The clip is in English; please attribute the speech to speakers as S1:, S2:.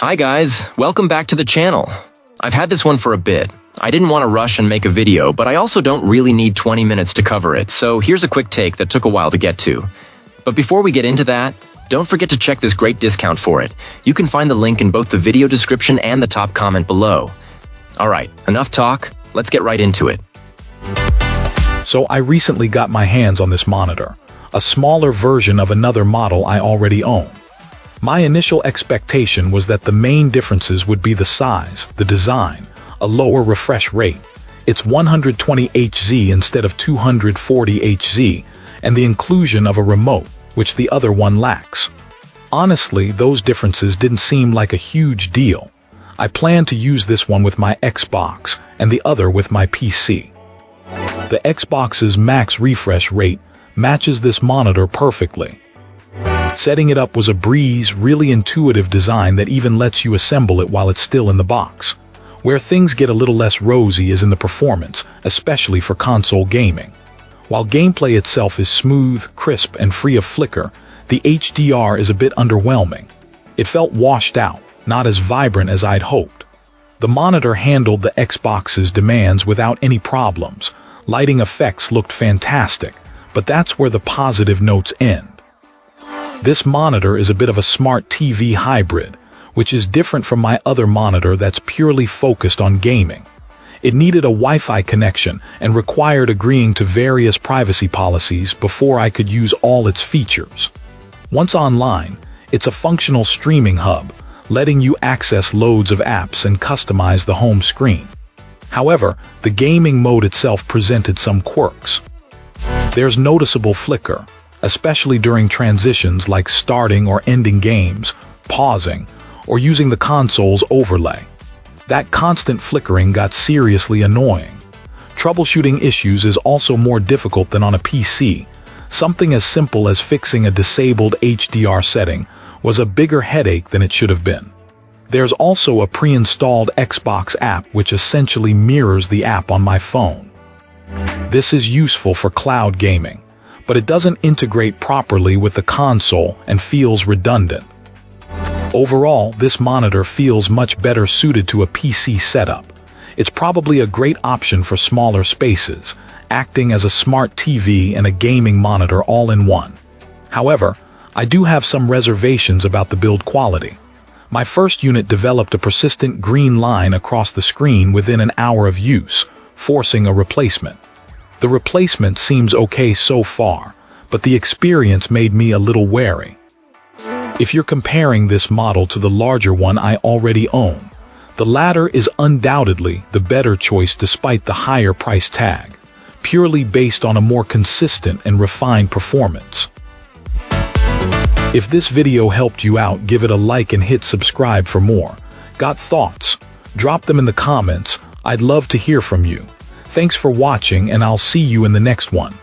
S1: Hi guys, welcome back to the channel. I've had this one for a bit. I didn't want to rush and make a video, but I also don't really need 20 minutes to cover it, so here's a quick take that took a while to get to. But before we get into that, don't forget to check this great discount for it. You can find the link in both the video description and the top comment below. Alright, enough talk, let's get right into it.
S2: So I recently got my hands on this monitor, a smaller version of another model I already own. My initial expectation was that the main differences would be the size, the design, a lower refresh rate, it's 120Hz instead of 240Hz, and the inclusion of a remote, which the other one lacks. Honestly, those differences didn't seem like a huge deal. I plan to use this one with my Xbox and the other with my PC. The Xbox's max refresh rate matches this monitor perfectly. Setting it up was a breeze, really intuitive design that even lets you assemble it while it's still in the box. Where things get a little less rosy is in the performance, especially for console gaming. While gameplay itself is smooth, crisp, and free of flicker, the HDR is a bit underwhelming. It felt washed out, not as vibrant as I'd hoped. The monitor handled the Xbox's demands without any problems. Lighting effects looked fantastic, but that's where the positive notes end. This monitor is a bit of a smart TV hybrid, which is different from my other monitor that's purely focused on gaming. It needed a Wi-Fi connection and required agreeing to various privacy policies before I could use all its features. Once online, it's a functional streaming hub, letting you access loads of apps and customize the home screen. However, the gaming mode itself presented some quirks. There's noticeable flicker, especially during transitions like starting or ending games, pausing, or using the console's overlay. That constant flickering got seriously annoying. Troubleshooting issues is also more difficult than on a PC. Something as simple as fixing a disabled HDR setting was a bigger headache than it should have been. There's also a pre-installed Xbox app which essentially mirrors the app on my phone. This is useful for cloud gaming, but it doesn't integrate properly with the console and feels redundant. Overall, this monitor feels much better suited to a PC setup. It's probably a great option for smaller spaces, acting as a smart TV and a gaming monitor all in one. However, I do have some reservations about the build quality. My first unit developed a persistent green line across the screen within an hour of use, forcing a replacement. The replacement seems okay so far, but the experience made me a little wary. If you're comparing this model to the larger one I already own, the latter is undoubtedly the better choice despite the higher price tag, purely based on a more consistent and refined performance. If this video helped you out, give it a like and hit subscribe for more. Got thoughts? Drop them in the comments. I'd love to hear from you. Thanks for watching, and I'll see you in the next one.